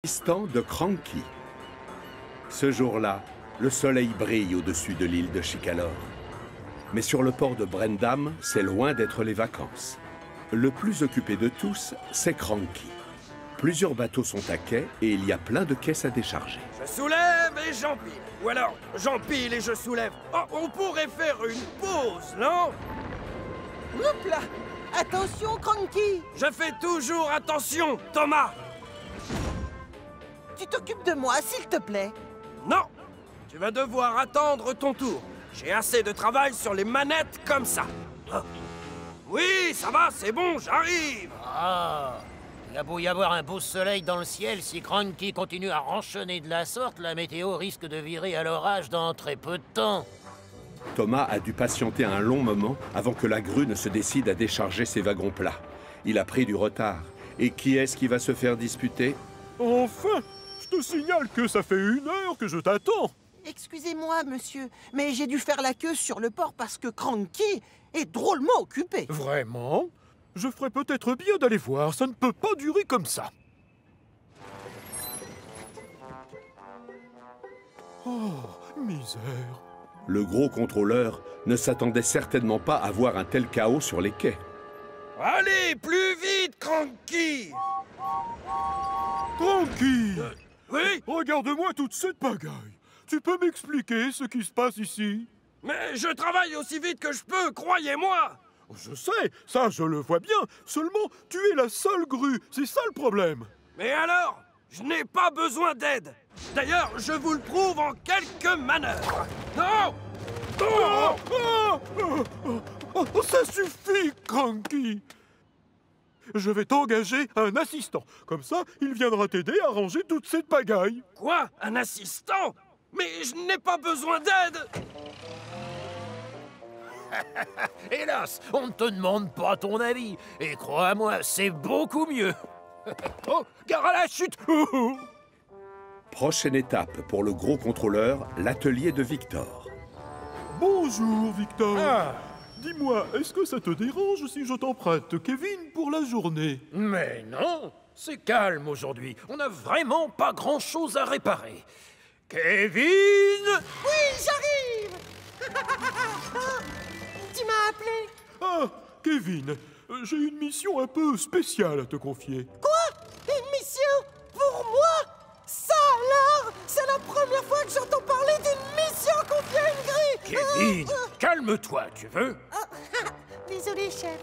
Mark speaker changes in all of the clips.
Speaker 1: Assistant de Cranky. Ce jour-là, le soleil brille au-dessus de l'île de Chicalor. Mais sur le port de Brendam, c'est loin d'être les vacances. Le plus occupé de tous, c'est Cranky. Plusieurs bateaux sont à quai et il y a plein de caisses à décharger.
Speaker 2: Je soulève et j'empile. Ou alors, j'empile et je soulève. Oh, on pourrait faire une pause, non?
Speaker 3: Oups là! Attention, Cranky!
Speaker 2: Je fais toujours attention, Thomas!
Speaker 3: Tu t'occupes de moi, s'il te plaît.
Speaker 2: Non! Tu vas devoir attendre ton tour. J'ai assez de travail sur les manettes comme ça. Ah. Oui, ça va, c'est bon, j'arrive!
Speaker 4: Ah! Il a beau y avoir un beau soleil dans le ciel, si Cranky continue à ranchonner de la sorte, la météo risque de virer à l'orage dans très peu de temps.
Speaker 1: Thomas a dû patienter un long moment avant que la grue ne se décide à décharger ses wagons plats. Il a pris du retard. Et qui est-ce qui va se faire disputer?
Speaker 5: Enfin! Je te signale que ça fait 1 heure que je t'attends.
Speaker 3: Excusez-moi, monsieur, mais j'ai dû faire la queue sur le port parce que Cranky est drôlement occupé.
Speaker 5: Vraiment? Je ferais peut-être bien d'aller voir, ça ne peut pas durer comme ça. Oh, misère.
Speaker 1: Le gros contrôleur ne s'attendait certainement pas à voir un tel chaos sur les quais.
Speaker 2: Allez, plus vite, Cranky!
Speaker 5: Cranky!
Speaker 2: Oui?
Speaker 5: Regarde-moi toute cette pagaille. Tu peux m'expliquer ce qui se passe ici?
Speaker 2: Mais je travaille aussi vite que je peux, croyez-moi!
Speaker 5: Je sais, ça je le vois bien. Seulement, tu es la seule grue, c'est ça le problème.
Speaker 2: Mais alors, je n'ai pas besoin d'aide. D'ailleurs, je vous le prouve en quelques manœuvres. Non!
Speaker 5: Oh,
Speaker 2: Oh!
Speaker 5: ça suffit, Cranky. Je vais t'engager un assistant. Comme ça, il viendra t'aider à ranger toute cette pagaille.
Speaker 2: Quoi? Un assistant? Mais je n'ai pas besoin d'aide!
Speaker 4: Hélas, on ne te demande pas ton avis. Et crois-moi, c'est beaucoup mieux. Oh, gare à la chute!
Speaker 1: Prochaine étape pour le gros contrôleur, l'atelier de Victor.
Speaker 5: Bonjour, Victor.
Speaker 4: Ah.
Speaker 5: Dis-moi, est-ce que ça te dérange si je t'emprunte Kevin pour la journée?
Speaker 4: Mais non, c'est calme aujourd'hui. On n'a vraiment pas grand-chose à réparer. Kevin!
Speaker 3: Oui, j'arrive! Tu m'as appelé?
Speaker 5: Ah, Kevin, j'ai une mission un peu spéciale à te confier.
Speaker 3: Quoi? Une mission? Pour moi? Ça alors? C'est la première fois que j'entends parler d'une mission confiée à une grue!
Speaker 4: Kevin, calme-toi, tu veux?
Speaker 3: Désolé, chef.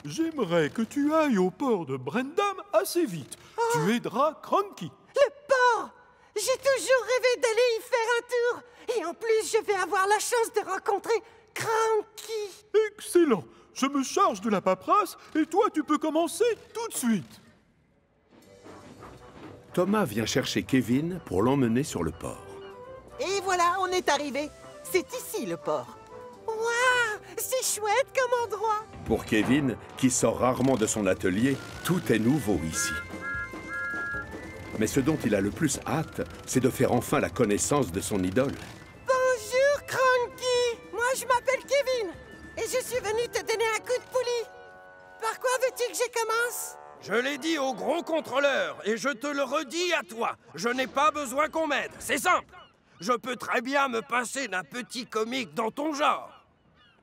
Speaker 5: J'aimerais que tu ailles au port de Brendam assez vite. Tu aideras Cranky.
Speaker 3: Le port! J'ai toujours rêvé d'aller y faire un tour. Et en plus, je vais avoir la chance de rencontrer Cranky.
Speaker 5: Excellent. Je me charge de la paperasse et toi, tu peux commencer tout de suite.
Speaker 1: Thomas vient chercher Kevin pour l'emmener sur le port.
Speaker 3: Et voilà, on est arrivé. C'est ici, le port. Waouh! C'est chouette comme endroit.
Speaker 1: Pour Kevin, qui sort rarement de son atelier, tout est nouveau ici. Mais ce dont il a le plus hâte, c'est de faire enfin la connaissance de son idole.
Speaker 3: Bonjour, Cranky. Moi, je m'appelle Kevin. Et je suis venu te donner un coup de poulie. Par quoi veux-tu que je commence?
Speaker 2: Je l'ai dit au gros contrôleur et je te le redis à toi. Je n'ai pas besoin qu'on m'aide. C'est simple. Je peux très bien me passer d'un petit comique dans ton genre.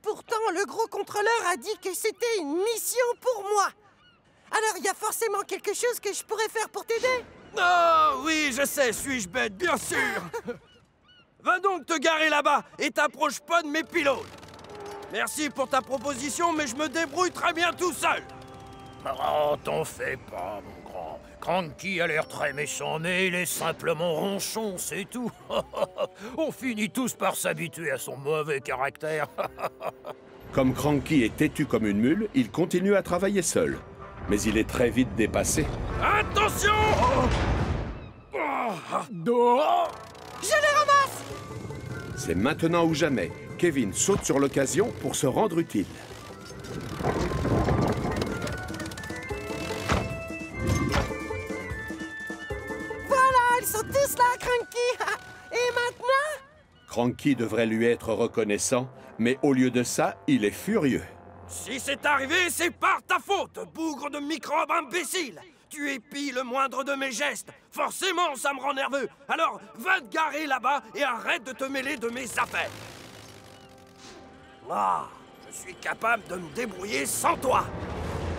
Speaker 3: Pourtant, le gros contrôleur a dit que c'était une mission pour moi. Alors, il y a forcément quelque chose que je pourrais faire pour t'aider.
Speaker 2: Oh, oui, je sais, suis-je bête, bien sûr. Va donc te garer là-bas et t'approche pas de mes pilotes. Merci pour ta proposition, mais je me débrouille très bien tout seul.
Speaker 4: Oh, t'en fais pas, mon grand. Cranky a l'air très méchant, mais il est simplement ronchon, c'est tout. On finit tous par s'habituer à son mauvais caractère.
Speaker 1: Comme Cranky est têtu comme une mule, il continue à travailler seul. Mais il est très vite dépassé.
Speaker 2: Attention!
Speaker 3: Je les ramasse!
Speaker 1: C'est maintenant ou jamais. Kevin saute sur l'occasion pour se rendre utile.
Speaker 3: Ils sont tous là, Cranky. Et maintenant?
Speaker 1: Cranky devrait lui être reconnaissant, mais au lieu de ça, il est furieux.
Speaker 2: Si c'est arrivé, c'est par ta faute, bougre de microbes imbécile! tu épies le moindre de mes gestes. Forcément, ça me rend nerveux. Alors, va te garer là-bas et arrête de te mêler de mes affaires. Ah, je suis capable de me débrouiller sans toi.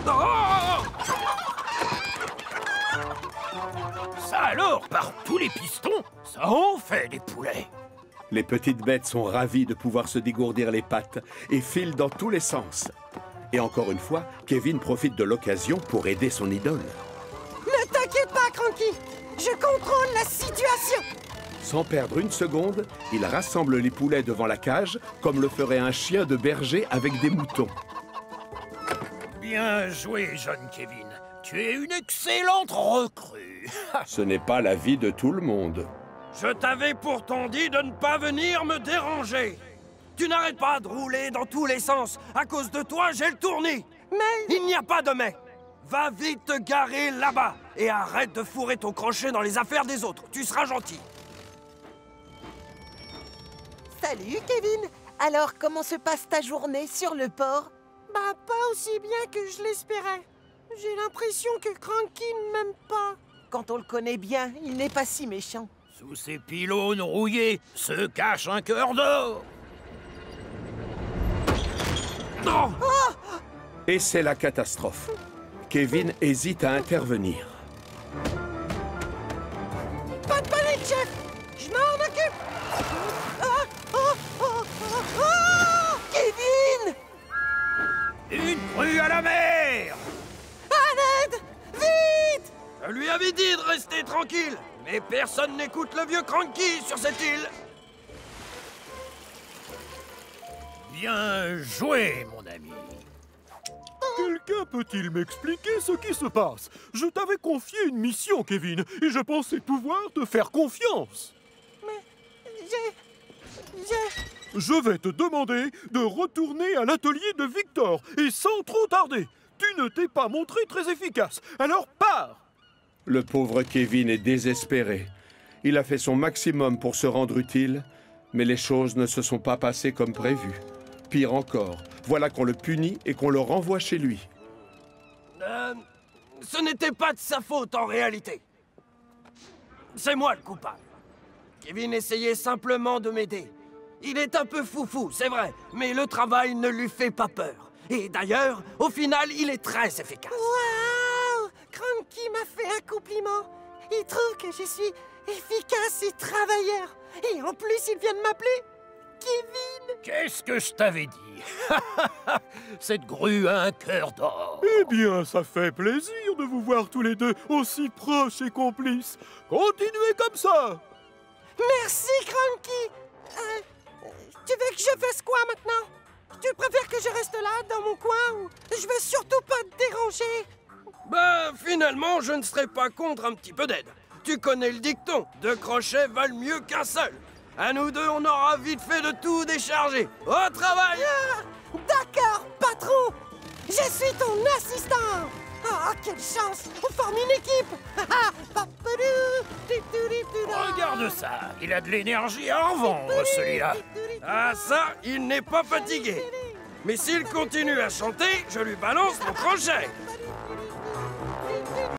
Speaker 2: Oh!
Speaker 4: Ça alors, par tous les pistons, ça en fait des poulets.
Speaker 1: Les petites bêtes sont ravies de pouvoir se dégourdir les pattes et filent dans tous les sens. Et encore une fois, Kevin profite de l'occasion pour aider son idole.
Speaker 3: Ne t'inquiète pas, Cranky. Je contrôle la situation.
Speaker 1: Sans perdre une seconde, il rassemble les poulets devant la cage, comme le ferait un chien de berger avec des moutons.
Speaker 4: Bien joué, jeune Kevin. Tu es une excellente recrue.
Speaker 1: Ce n'est pas l'avis de tout le monde.
Speaker 2: Je t'avais pourtant dit de ne pas venir me déranger. Tu n'arrêtes pas de rouler dans tous les sens. À cause de toi, j'ai le tournis.
Speaker 3: Mais...
Speaker 2: Il n'y a pas de mais. Va vite te garer là-bas et arrête de fourrer ton crochet dans les affaires des autres. Tu seras gentil.
Speaker 3: Salut, Kevin. Alors, comment se passe ta journée sur le port? Bah, pas aussi bien que je l'espérais. J'ai l'impression que Cranky ne m'aime pas. Quand on le connaît bien, il n'est pas si méchant.
Speaker 4: Sous ces pylônes rouillés se cache un cœur d'or.
Speaker 2: Non!
Speaker 1: Et c'est la catastrophe. Kevin hésite à intervenir.
Speaker 3: Pas de panique, chef. Je m'en occupe. Ah, ah, ah, ah, ah. Kevin!
Speaker 4: Une crue à la mer.
Speaker 3: À l'aide! Vite!
Speaker 2: Je lui avais dit de rester tranquille, mais personne n'écoute le vieux Cranky sur cette île.
Speaker 4: Bien joué, mon ami.
Speaker 5: Quelqu'un peut-il m'expliquer ce qui se passe? Je t'avais confié une mission, Kevin, et je pensais pouvoir te faire confiance.
Speaker 3: Mais
Speaker 5: Je vais te demander de retourner à l'atelier de Victor, et sans trop tarder. Tu ne t'es pas montré très efficace, alors pars!
Speaker 1: Le pauvre Kevin est désespéré. Il a fait son maximum pour se rendre utile, mais les choses ne se sont pas passées comme prévu. Pire encore, voilà qu'on le punit et qu'on le renvoie chez lui.
Speaker 2: Ce n'était pas de sa faute en réalité. C'est moi le coupable. Kevin essayait simplement de m'aider. Il est un peu foufou, c'est vrai, mais le travail ne lui fait pas peur. Et d'ailleurs, au final, il est très efficace.
Speaker 3: waouh! Cranky m'a fait un compliment. Il trouve que je suis efficace et travailleur. Et en plus, il vient de m'appeler Kevin.
Speaker 4: Qu'est-ce que je t'avais dit? Cette grue a un cœur d'or.
Speaker 5: Eh bien, ça fait plaisir de vous voir tous les deux aussi proches et complices. Continuez comme ça!
Speaker 3: Merci, Cranky. Tu veux que je fasse quoi maintenant? Tu préfères que je reste là, dans mon coin, ou je veux surtout pas te déranger?
Speaker 2: Ben, finalement, je ne serais pas contre un petit peu d'aide. Tu connais le dicton, 2 crochets valent mieux qu'un seul. À nous deux, on aura vite fait de tout décharger. Au travail!
Speaker 3: Ah, d'accord, patron. Je suis ton assistant. Ah, quelle chance. On forme une équipe.
Speaker 4: Regarde ça, il a de l'énergie à en vendre, celui-là.
Speaker 2: Ah ça, il n'est pas fatigué. Mais s'il continue à chanter, je lui balance mon crochet.